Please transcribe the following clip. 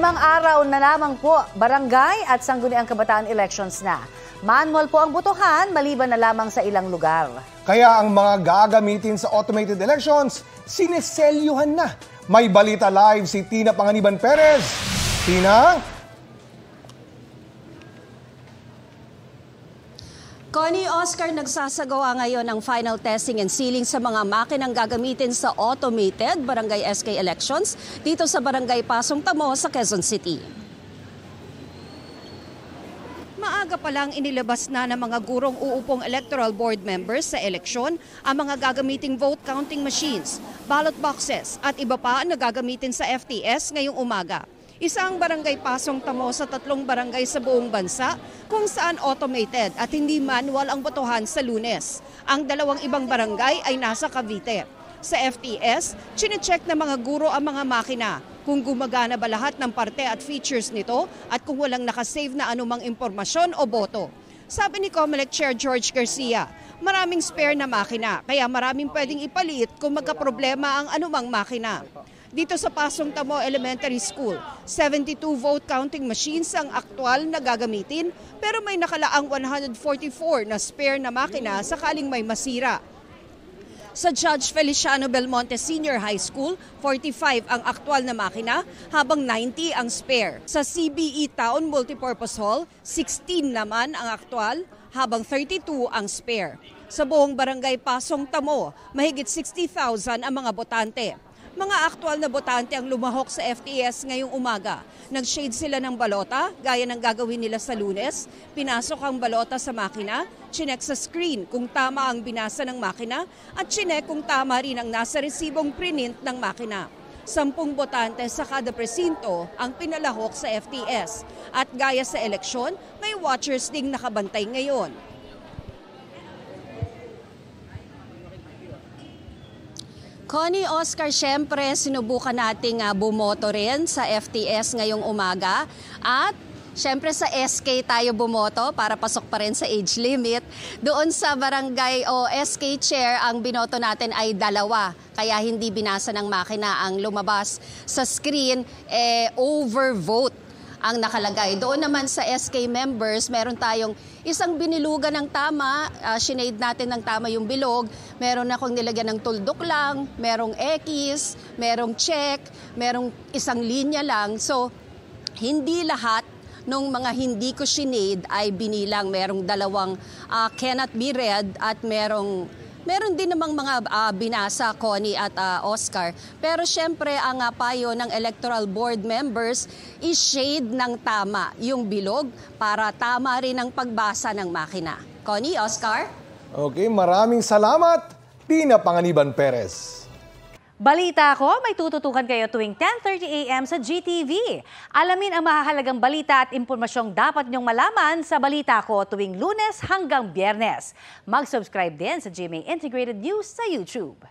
Limang araw na lamang po, barangay at sangguniang kabataan elections na. Manual po ang botohan maliban na lamang sa ilang lugar. Kaya ang mga gagamitin sa automated elections, sineselyuhan na. May balita live si Tina Panganiban Perez. Tina? Connie, Oscar, nagsasagawa ngayon ng final testing and sealing sa mga makinang gagamitin sa automated barangay SK elections dito sa Barangay Pasong Tamo sa Quezon City. Maaga pa lang inilabas na ng mga gurong uupong electoral board members sa eleksyon ang mga gagamiting vote counting machines, ballot boxes at iba pa na gagamitin sa FTS ngayong umaga. Isa ang Barangay Pasong Tamo sa 3 barangay sa buong bansa kung saan automated at hindi manual ang botohan sa Lunes. Ang 2 ibang barangay ay nasa Cavite. Sa FTS, chinecheck na mga guro ang mga makina kung gumagana ba lahat ng parte at features nito at kung walang nakasave na anumang impormasyon o boto. Sabi ni COMELEC Chair George Garcia, maraming spare na makina kaya maraming pwedeng ipalit kung magkaproblema ang anumang makina. Dito sa Pasong Tamo Elementary School, 72 vote counting machines ang aktwal na gagamitin pero may nakalaang 144 na spare na makina sakaling may masira. Sa Judge Feliciano Belmonte Senior High School, 45 ang aktwal na makina habang 90 ang spare. Sa CBE Town Multipurpose Hall, 16 naman ang aktwal habang 32 ang spare. Sa buong Barangay Pasong Tamo, mahigit 60,000 ang mga botante. Mga aktwal na botante ang lumahok sa FTS ngayong umaga. Nag-shade sila ng balota, gaya ng gagawin nila sa Lunes. Pinasok ang balota sa makina, chinek sa screen kung tama ang binasa ng makina, at chinek kung tama rin ang nasa resibong print ng makina. 10 botante sa kada presinto ang pinalahok sa FTS. At gaya sa eleksyon, may watchers ding nakabantay ngayon. Connie, Oscar, syempre sinubukan nating bumoto rin sa FTS ngayong umaga at syempre sa SK tayo bumoto para pasok pa rin sa age limit. Doon sa barangay o SK chair ang binoto natin ay 2 kaya hindi binasa ng makina ang lumabas sa screen overvote ang nakalagay. Doon naman sa SK members, meron tayong isang binilugan ng tama, sinade natin ng tama yung bilog, meron akong nilagyan ng tuldok lang, merong X, merong check, merong isang linya lang. So, hindi lahat nung mga hindi ko sinade ay binilang. Merong 2 cannot be read at meron din namang mga binasa, Connie at Oscar. Pero syempre ang payo ng electoral board members is shade ng tama yung bilog para tama rin ang pagbasa ng makina. Connie, Oscar? Okay, maraming salamat, Tina Panganiban Perez. Balita ko, may tututukan kayo tuwing 10:30 a.m. sa GTV. Alamin ang mahahalagang balita at impormasyong dapat niyong malaman sa Balita Ko tuwing Lunes hanggang Biyernes. Mag-subscribe din sa GMA Integrated News sa YouTube.